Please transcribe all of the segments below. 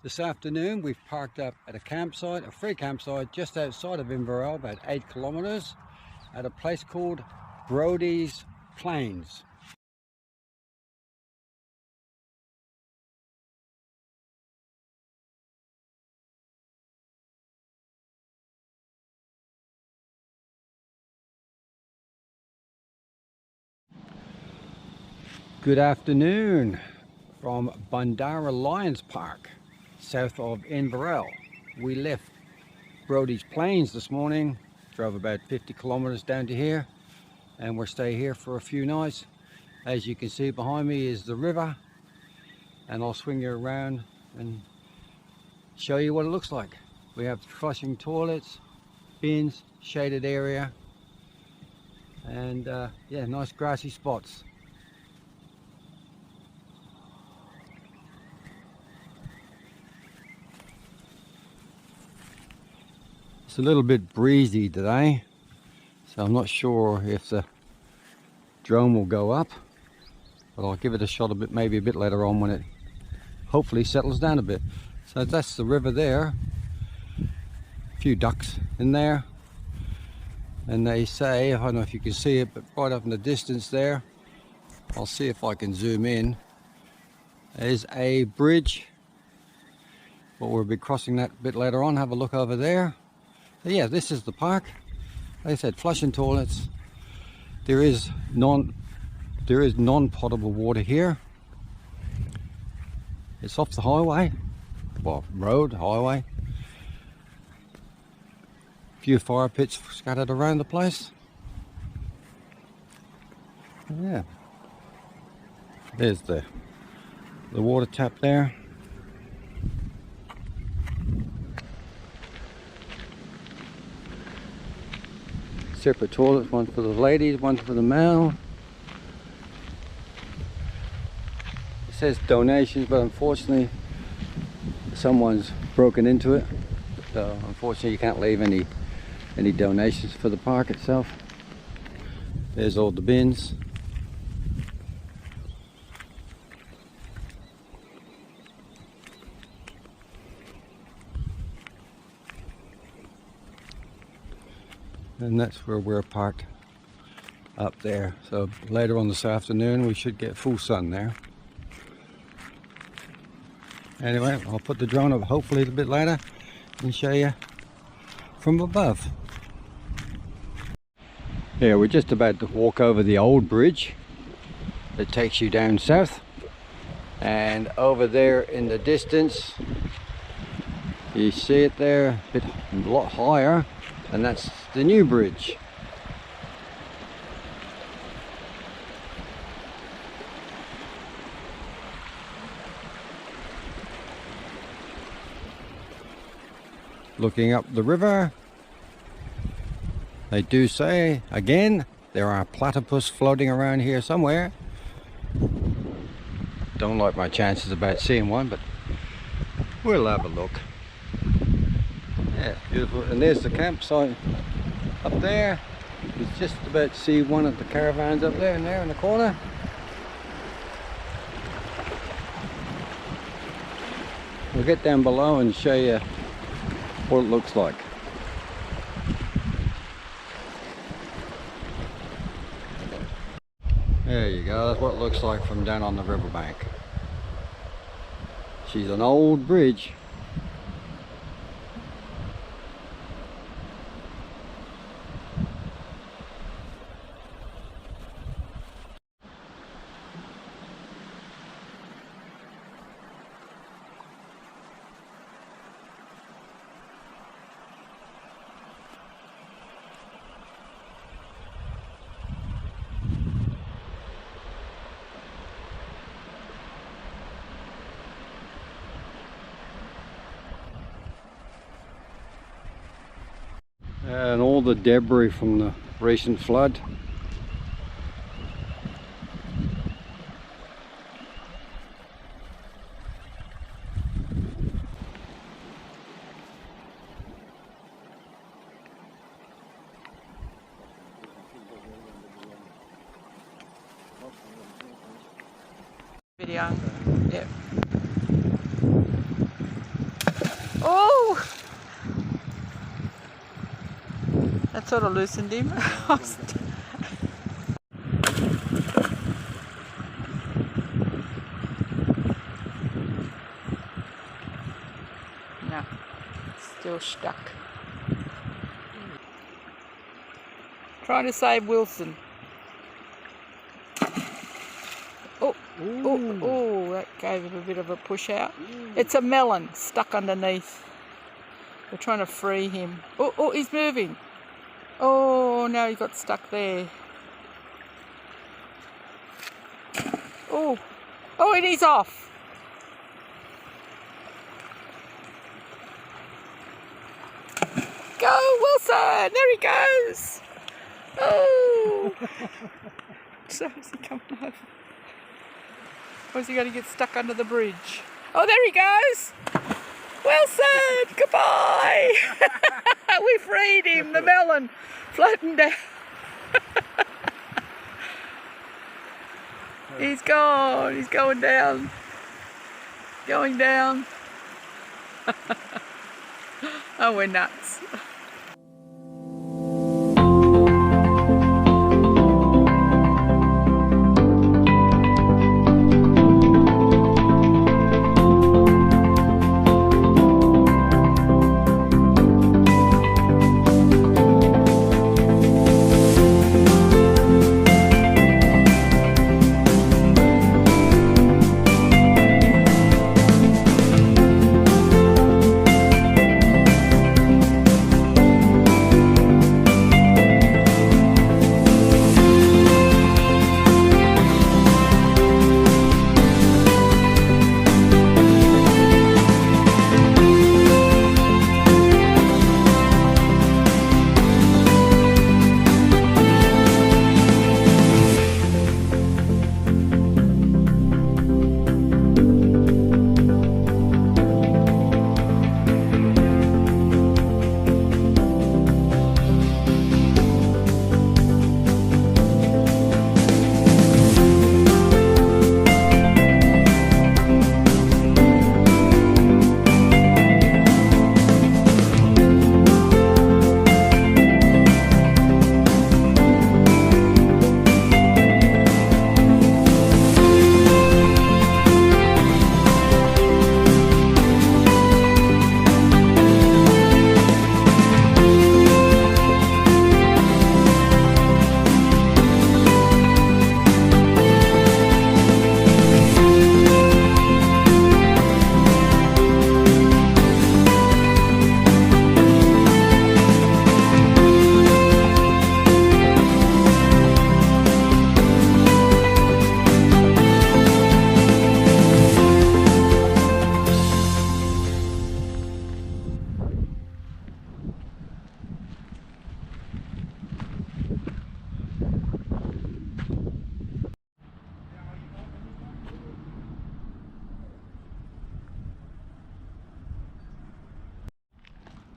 This afternoon we've parked up at a campsite, a free campsite just outside of Uralla, about 8 kilometers, at a place called Brody's Plains. Good afternoon from Bandara Lions Park, south of Uralla. We left Brody's Plains this morning, drove about 50 kilometers down to here, and we'll stay here for a few nights. As you can see behind me is the river, and I'll swing you around and show you what it looks like. We have flushing toilets, bins, shaded area, and yeah, nice grassy spots. It's a little bit breezy today, so I'm not sure if the drone will go up, but I'll give it a shot maybe a bit later on when it hopefully settles down a bit. So that's the river there, a few ducks in there, and they say, I don't know if you can see it, but right up in the distance there, I'll see if I can zoom in, there's a bridge, but we'll be crossing that a bit later on. Have a look over there. So yeah, this is the park. Like I said, flushing toilets. There is non-potable water here. It's off the highway, well, highway. A few fire pits scattered around the place. Yeah, there's the water tap there. Separate toilets, one for the ladies, one for the male. It says donations, but unfortunately someone's broken into it, so unfortunately you can't leave any donations for the park itself. There's all the bins. And that's where we're parked, up there. So later on this afternoon we should get full sun there. Anyway, I'll put the drone up hopefully a bit later and show you from above. Yeah, we're just about to walk over the old bridge that takes you down south, and over there in the distance you see it there, a lot higher, and that's the new bridge. Looking up the river, they do say, again, there are platypus floating around here somewhere. Don't like my chances about seeing one, but we'll have a look. Yeah, beautiful. And there's the campsite up there. You can just about see one of the caravans up there and there in the corner. We'll get down below and show you what it looks like. There you go, that's what it looks like from down on the riverbank. She's an old bridge. And all the debris from the recent flood. Video. Yep. sort of loosened him. No, still stuck. Trying to save Wilson. Oh, oh, oh, that gave him a bit of a push out. It's a melon stuck underneath. We're trying to free him. Oh, oh, he's moving. Oh, now he got stuck there. Oh, oh, and he's off. Go, Wilson! There he goes. Oh! So is he coming over? Or is he going to get stuck under the bridge? Oh, there he goes! Wilson! Goodbye! We freed him, the melon, floating down. He's gone. He's going down. Going down. Oh, we're nuts.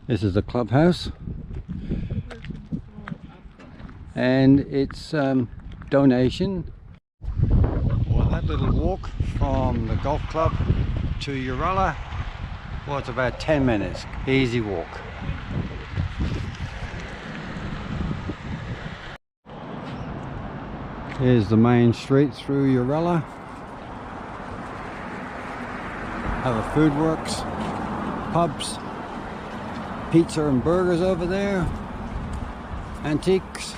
This is the clubhouse, and it's donation. Well, that little walk from the golf club to Uralla was about 10 minutes, easy walk. Here's the main street through Uralla. Other food works, pubs, pizza and burgers over there, antiques.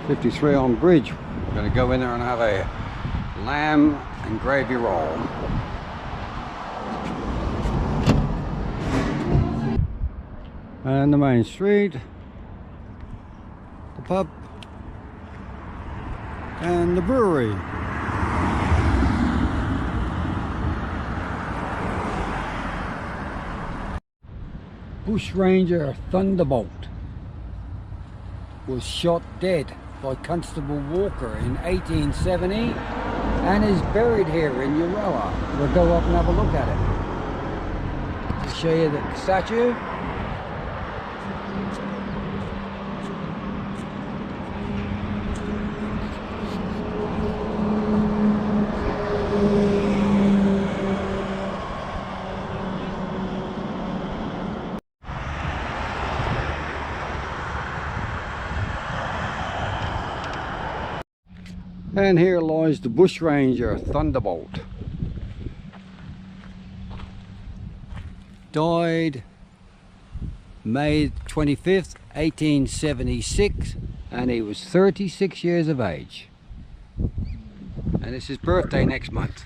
'53 on Bridge. We're going to go in there and have a lamb and gravy roll. And the main street, the pub, and the brewery. Bushranger Thunderbolt was shot dead by Constable Walker in 1870 and is buried here in Uralla. We'll go up and have a look at it. I'll show you the statue. And here lies the bushranger Thunderbolt. Died May 25th, 1876, and he was 36 years of age. And it's his birthday next month.